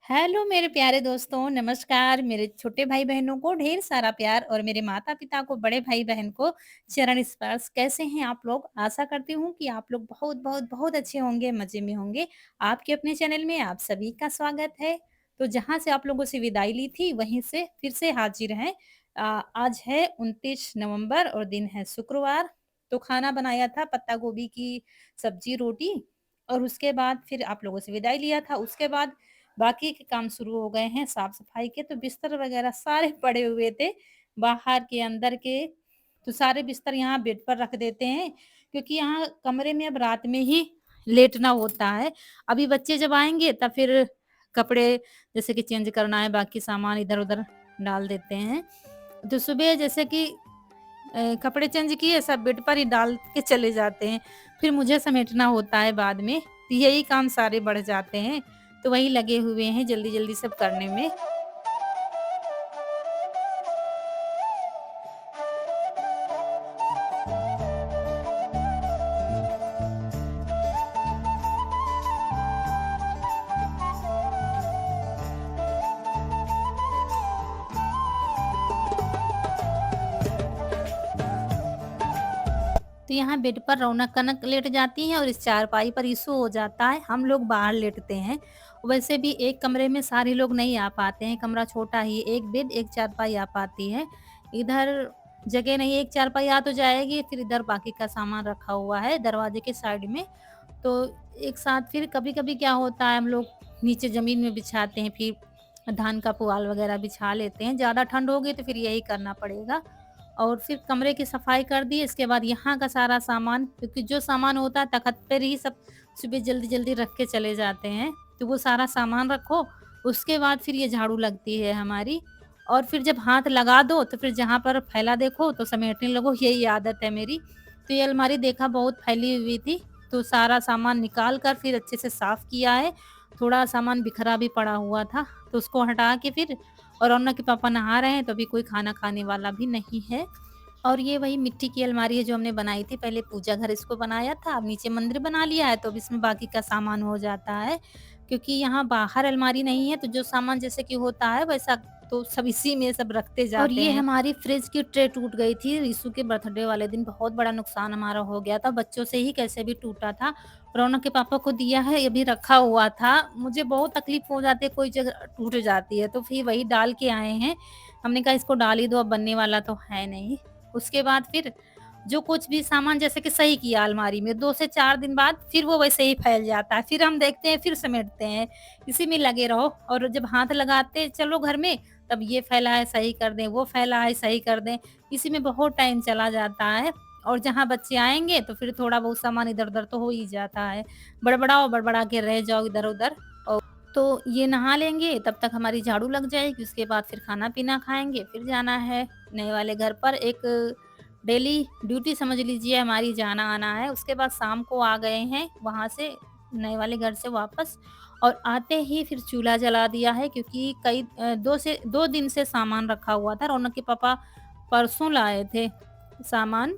Hello मेरे प्यारे दोस्तों, नमस्कार। मेरे छोटे भाई-बहनों को ढेर सारा प्यार और मेरे माता-पिता को, बड़े भाई-बहन को चरण स्पर्श। कैसे हैं आप लोग? आशा करती हूँ कि आप लोग बहुत अच्छे होंगे, मज़े में होंगे। आपके अपने चैनल में आप सभी का स्वागत है। तो जहाँ से आप लोगों से विदाई ली थी, वहीं से फिर से हाज़िर हैं। आज है 29 नवंबर और दिन है शुक्रवार। तो खाना बनाया था पत्ता गोभी की सब्ज़ी, रोटी और उसके बाद फिर आप लोगों से विदाई लिया था। उसके बाद बाकी के काम शुरू हो गए हैं साफ-सफाई के, तो बिस्तर वगैरह सारे पड़े हुए थे, बाहर के, अंदर के। तो सारे बिस्तर यहाँ बेड पर रख देते हैं, क्योंकि यहाँ कमरे में अब रात में ही लेटना होता है। अभी बच्चे जब आएँगे तब फिर कपड़े जैसे कि चेंज करना है, बाकी सामान इधर-उधर डाल देते हैं। तो सुबह जैसे कि कपड़े चेंज किए, सब बेड पर ही डाल के चले जाते हैं। फिर मुझे समेटना होता है बाद में, तो यही काम सारे बढ़ जाते हैं। तो वही लगे हुए हैं जल्दी-जल्दी सब करने में। तो यहाँ बेड पर रौनक कनक लेट जाती है और इस चारपाई पर यीशु हो जाता है। हम लोग बाहर लेटते हैं। वैसे भी एक कमरे में सारे लोग नहीं आ पाते हैं, कमरा छोटा ही, एक बेड, एक चारपाई आ पाती है। इधर जगह नहीं, एक चारपाई आ तो जाएगी, फिर इधर बाकी का सामान रखा हुआ है दरवाजे के साइड में। तो एक साथ फिर कभी-कभी क्या होता है, हम लोग नीचे ज़मीन में बिछाते हैं, फिर धान का पुआल वगैरह बिछा लेते हैं। ज़्यादा ठंड होगी तो फिर यही करना पड़ेगा। और फिर कमरे की सफाई कर दी, इसके बाद यहाँ का सारा सामान, क्योंकि जो सामान होता है तख़्त पर ही सब सुबह जल्दी-जल्दी रख के चले जाते हैं, तो वो सारा सामान रखो, उसके बाद फिर ये झाड़ू लगती है हमारी। और फिर जब हाथ लगा दो तो फिर जहाँ पर फैला देखो तो समेटने लगो, यही आदत है मेरी। तो ये अलमारी देखा बहुत फैली हुई थी, तो सारा सामान निकाल कर फिर अच्छे से साफ किया है। थोड़ा सामान बिखरा भी पड़ा हुआ था, तो उसको हटा के फिर, और रौनक के पापा नहा रहे हैं तो अभी कोई खाना खाने वाला भी नहीं है। और ये वही मिट्टी की अलमारी है जो हमने बनाई थी, पहले पूजा घर इसको बनाया था, अब नीचे मंदिर बना लिया है, तो अब इसमें बाकी का सामान हो जाता है। क्योंकि यहाँ बाहर अलमारी नहीं है, तो जो सामान जैसे कि होता है वैसा तो सब इसी में सब रखते और जाते ये हैं। हमारी फ्रिज की ट्रे टूट गई थी रीशु के बर्थडे वाले दिन, बहुत बड़ा नुकसान हमारा हो गया था, बच्चों से ही कैसे भी टूटा था। रौनक के पापा को दिया है, ये भी रखा हुआ था। मुझे बहुत तकलीफ हो जाती है, कोई जगह टूट जाती है, तो फिर वही डाल के आए हैं। हमने कहा इसको डाल ही दो, अब बनने वाला तो है नहीं। उसके बाद फिर जो कुछ भी सामान जैसे कि सही किया अलमारी में, 2 से 4 दिन बाद फिर वो वैसे ही फैल जाता है। फिर हम देखते हैं, फिर समेटते हैं, इसी में लगे रहो। और जब हाथ लगाते चलो घर में, तब ये फैला है सही कर दें, वो फैला है सही कर दें, इसी में बहुत टाइम चला जाता है। और जहाँ बच्चे आएँगे तो फिर थोड़ा बहुत सामान इधर-उधर तो हो ही जाता है। बड़बड़ाओ, बड़बड़ा के रह जाओ इधर-उधर। तो ये नहा लेंगे, तब तक हमारी झाड़ू लग जाएगी, उसके बाद फिर खाना-पीना खाएँगे, फिर जाना है नए वाले घर पर। एक डेली ड्यूटी समझ लीजिए, हमारी जाना-आना है। उसके बाद शाम को आ गए हैं वहाँ से, नए वाले घर से वापस, और आते ही फिर चूल्हा जला दिया है, क्योंकि 2 दिन से सामान रखा हुआ था। रौनक के पापा परसों लाए थे सामान,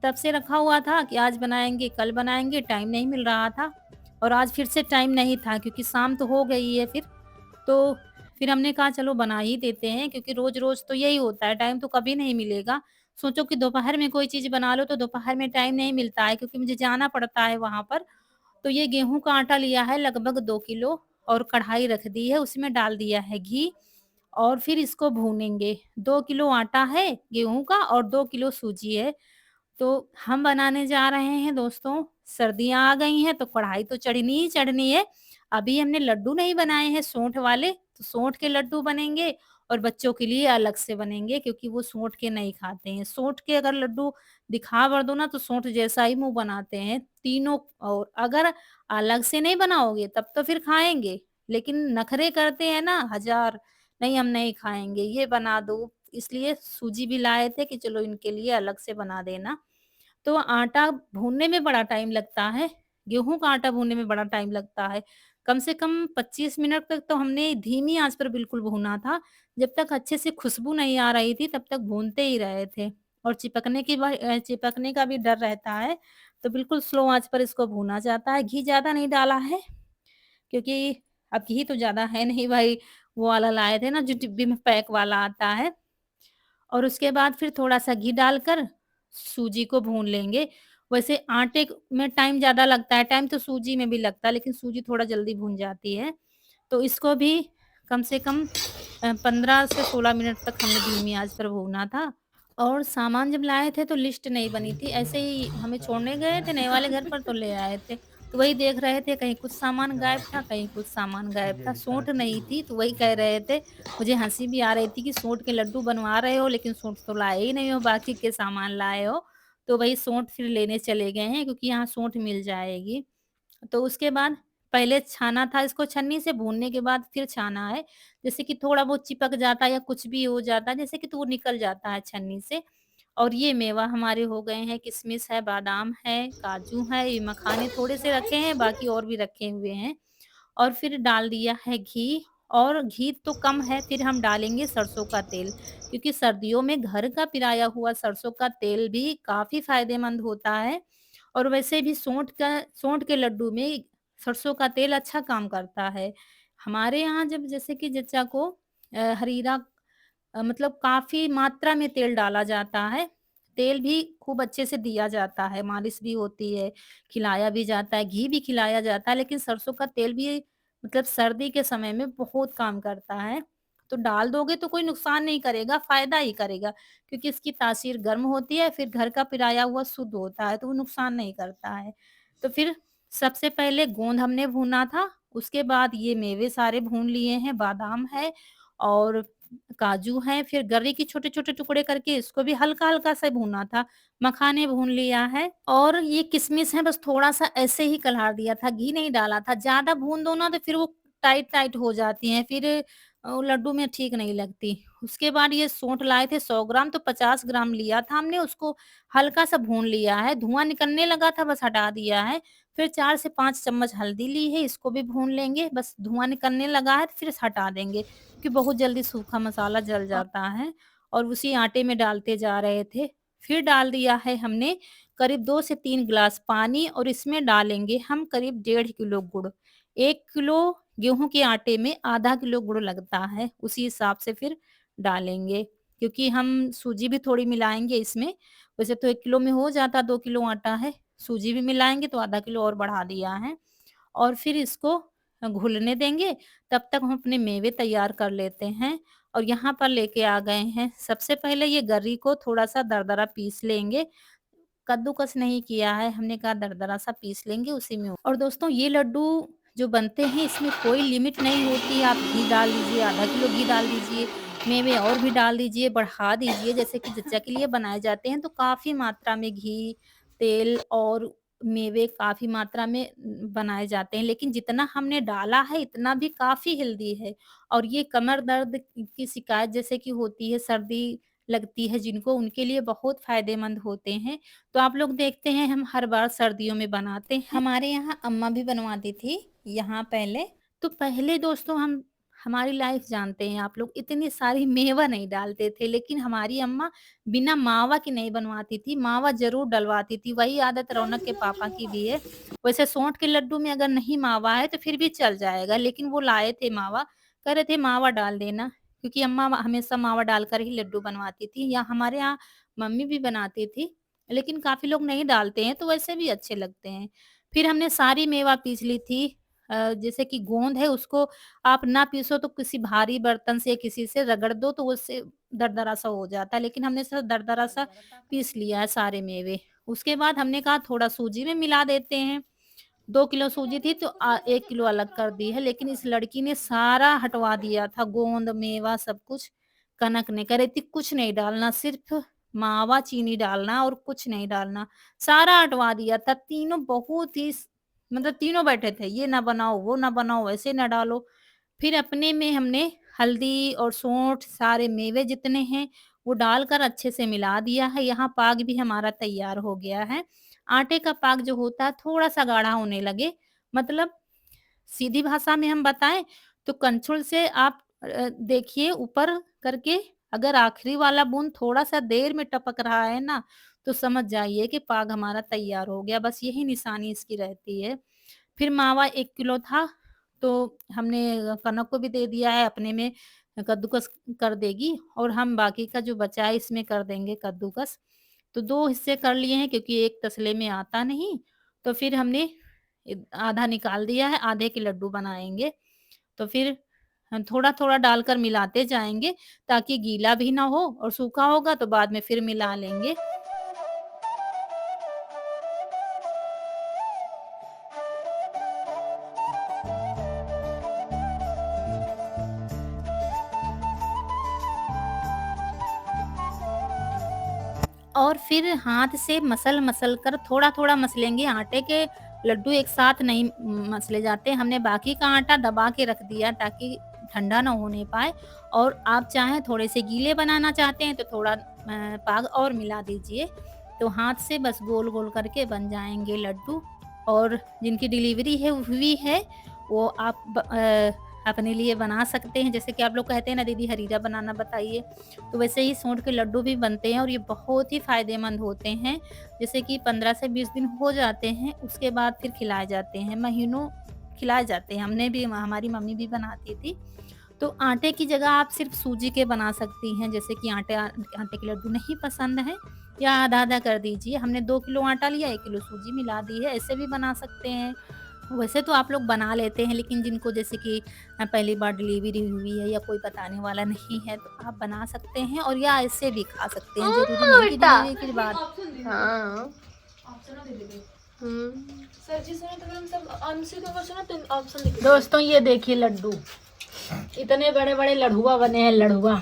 तब से रखा हुआ था कि आज बनाएँगे, कल बनाएँगे, टाइम नहीं मिल रहा था। और आज फिर से टाइम नहीं था, क्योंकि शाम तो हो गई है फिर। तो फिर हमने कहा चलो बना ही देते हैं, क्योंकि रोज़-रोज़ तो यही होता है, टाइम तो कभी नहीं मिलेगा। सोचो कि दोपहर में कोई चीज़ बना लो तो दोपहर में टाइम नहीं मिलता है, क्योंकि मुझे जाना पड़ता है वहाँ पर। तो ये गेहूँ का आटा लिया है लगभग 2 किलो, और कढ़ाई रख दी है, उसमें डाल दिया है घी, और फिर इसको भूनेंगे। 2 किलो आटा है गेहूँ का और 2 किलो सूजी है। तो हम बनाने जा रहे हैं दोस्तों, सर्दियाँ आ गई हैं तो कढ़ाई तो चढ़नी ही चढ़नी है। अभी हमने लड्डू नहीं बनाए हैं सोंठ वाले, तो सोंठ के लड्डू बनेंगे, और बच्चों के लिए अलग से बनेंगे, क्योंकि वो सोंठ के नहीं खाते हैं। सोंठ के अगर लड्डू दिखा वर दो ना तो सोंठ जैसा ही मुँह बनाते हैं तीनों। और अगर अलग से नहीं बनाओगे तब तो फिर खाएँगे, लेकिन नखरे करते हैं ना हज़ार, नहीं हम नहीं खाएँगे, ये बना दो। इसलिए सूजी भी लाए थे कि चलो इनके लिए अलग से बना देना। तो आटा भूनने में बड़ा टाइम लगता है, गेहूँ का आटा भूनने में बड़ा टाइम लगता है। कम से कम 25 मिनट तक तो हमने धीमी आँच पर बिल्कुल भूना था। जब तक अच्छे से खुशबू नहीं आ रही थी तब तक भूनते ही रहे थे। और चिपकने का भी डर रहता है, तो बिल्कुल स्लो आँच पर इसको भूना जाता है। घी ज़्यादा नहीं डाला है, क्योंकि अब घी तो ज़्यादा है नहीं भाई, वो वाला लाए थे ना जो डिब्बी में पैक वाला आता है। और उसके बाद फिर थोड़ा-सा घी डालकर सूजी को भून लेंगे। वैसे आटे क में टाइम ज़्यादा लगता है, टाइम तो सूजी में भी लगता है, लेकिन सूजी थोड़ा जल्दी भून जाती है। तो इसको भी कम से कम 15 से 16 मिनट तक हमने धीमी आँच पर भूना था। और सामान जब लाए थे तो लिस्ट नहीं बनी थी, ऐसे ही हमें छोड़ने गए थे नए वाले घर पर तो ले आए थे। तो वही देख रहे थे कहीं कुछ सामान गायब था, कहीं कुछ सामान गायब था, सूंठ नहीं थी तो वही कह रहे थे, मुझे हँसी भी आ रही थी कि सूंठ के लड्डू बनवा रहे हो लेकिन सूंठ तो लाए ही नहीं हो, बाकी के सामान लाए हो। तो वही सूंठ फिर लेने चले गए हैं क्योंकि यहाँ सूंठ मिल जाएगी। तो उसके बाद पहले छाना था, इसको छन्नी से भूनने के बाद फिर छाना है। जैसे कि थोड़ा बहुत चिपक जाता है या कुछ भी हो जाता है, जैसे कि तो वो निकल जाता है छन्नी से। और ये मेवा हमारे हो गए हैं, किशमिश है, बादाम है, काजू है, ये मखाने थोड़े से रखे हैं, बाकी और भी रखे हुए हैं। और फिर डाल दिया है घी, और घी तो कम है, फिर हम डालेंगे सरसों का तेल, क्योंकि सर्दियों में घर का पिराया हुआ सरसों का तेल भी काफ़ी फ़ायदेमंद होता है। और वैसे भी सोंठ के लड्डू में सरसों का तेल अच्छा काम करता है। हमारे यहाँ जब जैसे कि जच्चा को हरीरा मतलब काफ़ी मात्रा में तेल डाला जाता है। तेल भी खूब अच्छे से दिया जाता है, मालिश भी होती है, खिलाया भी जाता है, घी भी खिलाया जाता है, लेकिन सरसों का तेल भी मतलब सर्दी के समय में बहुत काम करता है। तो डाल दोगे तो कोई नुकसान नहीं करेगा, फ़ायदा ही करेगा, क्योंकि इसकी तासीर गर्म होती है, फिर घर का पिराया हुआ शुद्ध होता है, तो वो नुकसान नहीं करता है। तो फिर सबसे पहले गोंद हमने भूना था, उसके बाद ये मेवे सारे भून लिए हैं, बादाम है और काजू हैं, फिर गर्रे के छोटे-छोटे टुकड़े करके इसको भी हल्का-हल्का सा भूना था, मखाने भून लिया है और ये किशमिश है बस थोड़ा-सा ऐसे ही कल्हार दिया था, घी नहीं डाला था। ज़्यादा भून दो ना तो फिर वो टाइट-टाइट हो जाती हैं, फिर लड्डू में ठीक नहीं लगती। उसके बाद ये सोंठ लाए थे 100 ग्राम, तो 50 ग्राम लिया था हमने, उसको हल्का-सा भून लिया है, धुआँ निकलने लगा था बस हटा दिया है। फिर 4 से 5 चम्मच हल्दी ली है, इसको भी भून लेंगे, बस धुआँ निकलने लगा है, फिर हटा देंगे। कि बहुत जल्दी सूखा मसाला जल जाता है, और उसी आटे में डालते जा रहे थे। फिर डाल दिया है हमने करीब 2 से 3 ग्लास पानी, और इसमें डालेंगे हम करीब 1.5 किलो गुड़। 1 किलो गेहूँ के आटे में आधा किलो गुड़ लगता है, उसी हिसाब से फिर डालेंगे। क्योंकि हम सूजी भी थोड़ी मिलाएँगे इसमें, वैसे तो 1 किलो में हो जाता, 2 किलो आटा है, सूजी भी मिलाएँगे तो आधा किलो और बढ़ा दिया है। और फिर इसको घुलने देंगे, तब तक हम अपने मेवे तैयार कर लेते हैं। और यहाँ पर लेके आ गए हैं, सबसे पहले ये गर्री को थोड़ा-सा दरदरा पीस लेंगे, कद्दूकस नहीं किया है, हमने कहा दरदरा सा पीस लेंगे उसी में। और दोस्तों ये लड्डू जो बनते हैं इसमें कोई लिमिट नहीं होती, आप घी डाल दीजिए, आधा किलो घी डाल दीजिए, मेवे और भी डाल दीजिए, बढ़ा दीजिए। जैसे कि जच्चा के लिए बनाए जाते हैं तो काफ़ी मात्रा में घी, तेल और मेवे काफ़ी मात्रा में बनाए जाते हैं, लेकिन जितना हमने डाला है इतना भी काफ़ी हेल्दी है। और ये कमर दर्द की शिकायत जैसे कि होती है, सर्दी लगती है जिनको, उनके लिए बहुत फ़ायदेमंद होते हैं। तो आप लोग देखते हैं हम हर बार सर्दियों में बनाते हैं। हमारे यहाँ अम्मा भी बनवाती थी यहाँ पहले। तो पहले दोस्तों हम हमारी लाइफ जानते हैं आप लोग, इतनी सारी मेवा नहीं डालते थे, लेकिन हमारी अम्मा बिना मावा की नहीं बनवाती थी, मावा ज़रूर डलवाती थी। वही आदत रौनक के पापा की भी है। वैसे सोंठ के लड्डू में अगर नहीं मावा है तो फिर भी चल जाएगा, लेकिन वो लाए थे मावा, कह रहे थे मावा डाल देना, क्योंकि अम्मा हमेशा मावा डालकर ही लड्डू बनवाती थी, या हमारे यहाँ मम्मी भी बनाती थी। लेकिन काफ़ी लोग नहीं डालते हैं, तो वैसे भी अच्छे लगते हैं। फिर हमने सारी मेवा पीस ली थी। जैसे कि गोंद है उसको आप ना पीसो तो किसी भारी बर्तन से किसी से रगड़ दो तो उससे दरदरा सा हो जाता है, लेकिन हमने सिर्फ दरदरा सा पीस लिया है सारे मेवे। उसके बाद हमने कहा थोड़ा सूजी में मिला देते हैं। 2 किलो सूजी थी तो 1 किलो अलग कर दी है, लेकिन इस लड़की ने सारा हटवा दिया था, गोंद, मेवा सब कुछ। कनक ने कह रही थी कुछ नहीं डालना, सिर्फ़ मावा, चीनी डालना और कुछ नहीं डालना। सारा हटवा दिया था, तीनों बहुत ही मतलब तीनों बैठे थे, ये ना बनाओ, वो ना बनाओ, ऐसे ना डालो। फिर अपने में हमने हल्दी और सौंठ, सारे मेवे जितने हैं, वो डालकर अच्छे से मिला दिया है। यहाँ पाग भी हमारा तैयार हो गया है। आटे का पाक जो होता है थोड़ा-सा गाढ़ा होने लगे, मतलब सीधी भाषा में हम बताएँ तो कंसुल से आप देखिए ऊपर करके, अगर आखिरी वाला बूंद थोड़ा-सा देर में टपक रहा है ना, तो समझ जाइए कि पाग हमारा तैयार हो गया, बस यही निशानी इसकी रहती है। फिर मावा 1 किलो था, तो हमने कनक को भी दे दिया है, अपने में कद्दूकस कर देगी और हम बाकी का जो बचा है इसमें कर देंगे कद्दूकस। तो 2 हिस्से कर लिए हैं क्योंकि एक तसले में आता नहीं, तो फिर हमने आधा निकाल दिया है, आधे के लड्डू बनाएँगे। तो फिर थोड़ा-थोड़ा डालकर मिलाते जाएँगे ताकि गीला भी ना हो और सूखा होगा तो बाद में फिर मिला लेंगे। और फिर हाथ से मसल-मसल कर थोड़ा-थोड़ा मसलेंगे, आटे के लड्डू एक साथ नहीं मसले जाते। हमने बाकी का आटा दबा के रख दिया ताकि ठंडा ना होने पाए और आप चाहें थोड़े से गीले बनाना चाहते हैं तो थोड़ा पाग और मिला दीजिए। तो हाथ से बस गोल-गोल करके बन जाएँगे लड्डू और जिनकी डिलीवरी है हुई है वो आप अपने लिए बना सकते हैं। जैसे कि आप लोग कहते हैं ना दीदी हरीरा बनाना बताइए। तो वैसे ही सूंठ के लड्डू भी बनते हैं और ये बहुत ही फ़ायदेमंद होते हैं। जैसे कि 15 से 20 दिन हो जाते हैं, उसके बाद फिर खिलाए जाते हैं, महीनों खिलाए जाते हैं। हमने भी हमारी मम्मी भी बनाती थी। तो आटे की जगह आप सिर्फ़ सूजी के बना सकती हैं, जैसे कि आटे के लड्डू नहीं पसंद हैं या आधा-आधा कर दीजिए। हमने 2 किलो आटा लिया, 1 किलो सूजी मिला दी है, ऐसे भी बना सकते हैं। वैसे तो आप लोग बना लेते हैं लेकिन जिनको जैसे कि पहली बार डिलीवरी हुई है या कोई बताने वाला नहीं है तो आप बना सकते हैं और या ऐसे भी खा सकते हैं, ज़रूरी नहीं कि बेटा डिलीवरी के बाद। हाँ दोस्तों ये देखिए लड्डू, इतने बड़े बड़े लड़ुआ बने हैं, लड़ुआ।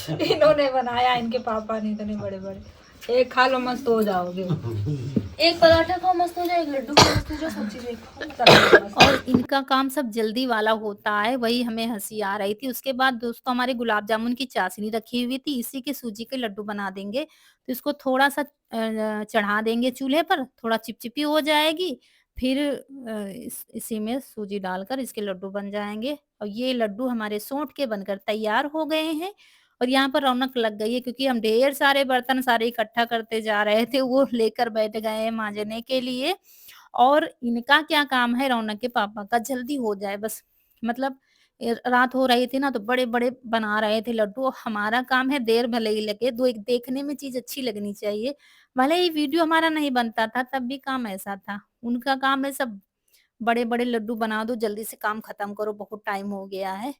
इन्होंने बनाया, इनके पापा ने, इतने बड़े बड़े। एक खा लो मस्त हो जाओगे। एक पराठा खाओ मस्त हो जाए, एक लड्डू खाओ मस्त हो जाए, सब चीजें खाओ। और इनका काम सब जल्दी वाला होता है, वही हमें हँसी आ रही थी। उसके बाद दोस्तों हमारे गुलाब जामुन की चाशनी रखी हुई थी, इसी के सूजी के लड्डू बना देंगे। तो इसको थोड़ा-सा चढ़ा देंगे चूल्हे पर, थोड़ा चिपचिपी हो जाएगी, फिर इसी में सूजी डालकर इसके लड्डू बन जाएँगे और ये लड्डू हमारे सोंठ के बनकर तैयार हो गए हैं। और यहाँ पर रौनक लग गई है क्योंकि हम ढेर सारे बर्तन सारे इकट्ठा करते जा रहे थे, वो लेकर बैठ गए हैं माँजने के लिए। और इनका क्या काम है रौनक के पापा का जल्दी हो जाए बस, मतलब रात हो रही थी ना तो बड़े-बड़े बना रहे थे लड्डू और हमारा काम है देर भले ही लगे, दो एक देखने में चीज़ अच्छी लगनी चाहिए। भले ही वीडियो हमारा नहीं बनता था तब भी काम ऐसा था। उनका काम है सब बड़े-बड़े लड्डू बना दो, जल्दी से काम खत्म करो, बहुत टाइम हो गया है।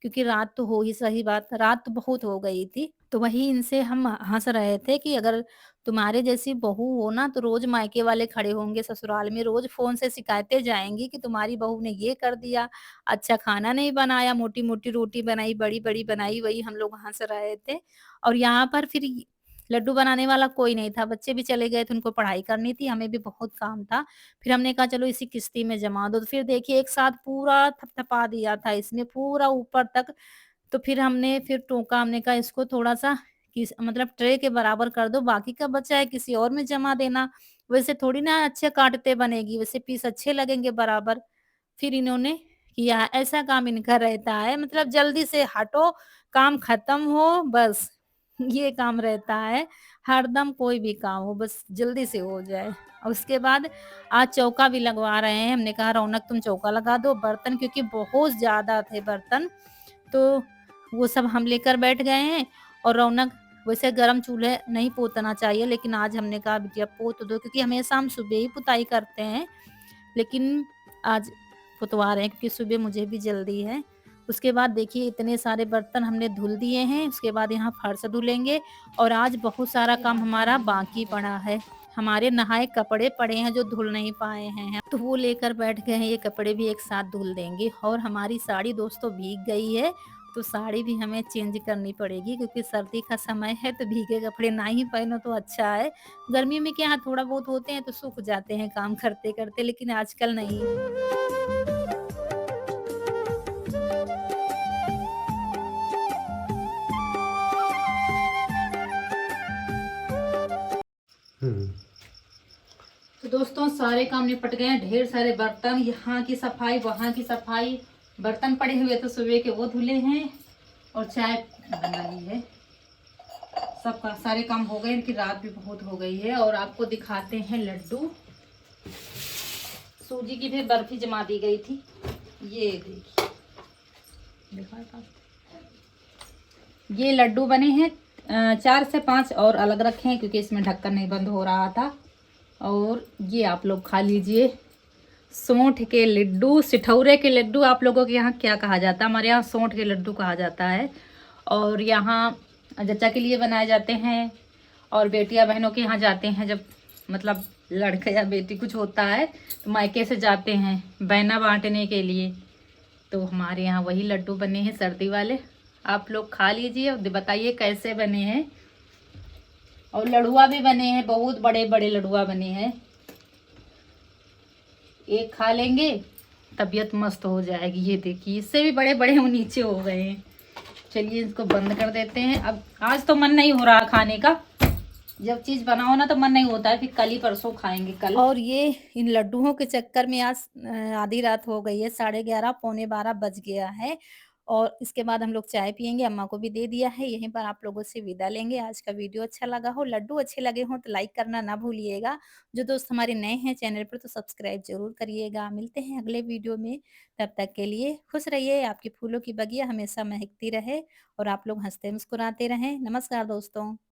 क्योंकि रात तो हो ही सही बात, रात तो बहुत हो गई थी। तो वही इनसे हम हँस रहे थे कि अगर तुम्हारे जैसी बहू हो ना तो रोज़ मायके वाले खड़े होंगे ससुराल में, रोज़ फ़ोन से शिकायतें जाएँगी कि तुम्हारी बहू ने ये कर दिया, अच्छा खाना नहीं बनाया, मोटी-मोटी रोटी बनाई, बड़ी-बड़ी बनाई, वही हम लोग हँस रहे थे। और यहाँ पर फिर लड्डू बनाने वाला कोई नहीं था, बच्चे भी चले गए थे, उनको पढ़ाई करनी थी, हमें भी बहुत काम था। फिर हमने कहा चलो इसी किश्ती में जमा दो, तो फिर देखिए एक साथ पूरा थपथपा दिया था इसने पूरा ऊपर तक। तो फिर हमने फिर टोका, हमने कहा इसको थोड़ा-सा किस मतलब ट्रे के बराबर कर दो, बाकी का बचा है किसी और में जमा देना। वैसे थोड़ी ना अच्छे काटते बनेगी, वैसे पीस अच्छे लगेंगे बराबर। फिर इन्होंने किया, ऐसा काम इनका रहता है मतलब जल्दी से हटो, काम खत्म हो बस, ये काम रहता है। हरदम कोई भी काम हो बस जल्दी से हो जाए। और उसके बाद आज चौका भी लगवा रहे हैं, हमने कहा रौनक तुम चौका लगा दो, बर्तन क्योंकि बहुत ज़्यादा थे बर्तन, तो वो सब हम लेकर बैठ गए हैं और रौनक वैसे गरम चूल्हे नहीं पोतना चाहिए लेकिन आज हमने कहा बिटिया पोत दो क्योंकि हमेशा हम सुबह ही पुताई करते हैं, लेकिन आज पुतवा रहे हैं क्योंकि सुबह मुझे भी जल्दी है। उसके बाद देखिए इतने सारे बर्तन हमने धुल दिए हैं, उसके बाद यहाँ फर्श धुलेंगे और आज बहुत सारा काम हमारा बाकी पड़ा है। हमारे नहाए कपड़े पड़े हैं जो धुल नहीं पाए हैं, तो वो लेकर बैठ गए हैं, ये कपड़े भी एक साथ धुल देंगे। और हमारी साड़ी दोस्तों भीग गई है, तो साड़ी भी हमें चेंज करनी पड़ेगी क्योंकि सर्दी का समय है तो भीगे कपड़े ना ही पहनो तो अच्छा है। गर्मी में क्या है थोड़ा बहुत होते हैं तो सूख जाते हैं काम करते-करते, लेकिन आजकल नहीं। तो दोस्तों सारे काम निपट गए हैं, ढेर सारे बर्तन, यहाँ की सफाई वहाँ की सफाई, बर्तन पड़े हुए तो सुबह के वो धुले हैं और चाय बना ली है। सबका सारे काम हो गए, इनकी रात भी बहुत हो गई है। और आपको दिखाते हैं लड्डू। सूजी की भी बर्फी जमा दी गई थी, ये देखिए, दिखाए पास। ये लड्डू बने हैं 4 से 5 और अलग रखे हैं क्योंकि इसमें ढक्कन नहीं बंद हो रहा था। और ये आप लोग खा लीजिए, सोंठ के लड्डू, सिठौरे के लड्डू आप लोगों के यहाँ क्या कहा जाता है? हमारे यहाँ सोंठ के लड्डू कहा जाता है। और यहाँ जच्चा के लिए बनाए जाते हैं और बेटियां बहनों के यहाँ जाते हैं, जब मतलब लड़का या बेटी कुछ होता है तो मायके से जाते हैं बहना बांटने के लिए। तो हमारे यहाँ वही लड्डू बने हैं सर्दी वाले, आप लोग खा लीजिए और बताइए कैसे बने हैं। और लड़ुआ भी बने हैं, बहुत बड़े बड़े लड़ुआ बने हैं, एक खा लेंगे तबीयत मस्त हो जाएगी। ये देखिए, इससे भी बड़े बड़े वो नीचे हो गए हैं। चलिए इसको बंद कर देते हैं। अब आज तो मन नहीं हो रहा खाने का, जब चीज बनाओ ना तो मन नहीं होता है, फिर कल ही परसों खाएंगे कल। और ये इन लड्डुओं के चक्कर में आज आधी रात हो गई है, 11:30 पौने 12 बज गया है। और इसके बाद हम लोग चाय पियेंगे, अम्मा को भी दे दिया है। यहीं पर आप लोगों से विदा लेंगे। आज का वीडियो अच्छा लगा हो, लड्डू अच्छे लगे हों तो लाइक करना ना भूलिएगा। जो दोस्त हमारे नए हैं चैनल पर तो सब्सक्राइब जरूर करिएगा। मिलते हैं अगले वीडियो में, तब तक के लिए खुश रहिए, आपकी फूलों की बगिया हमेशा महकती रहे और आप लोग हंसते मुस्कुराते रहें। नमस्कार दोस्तों।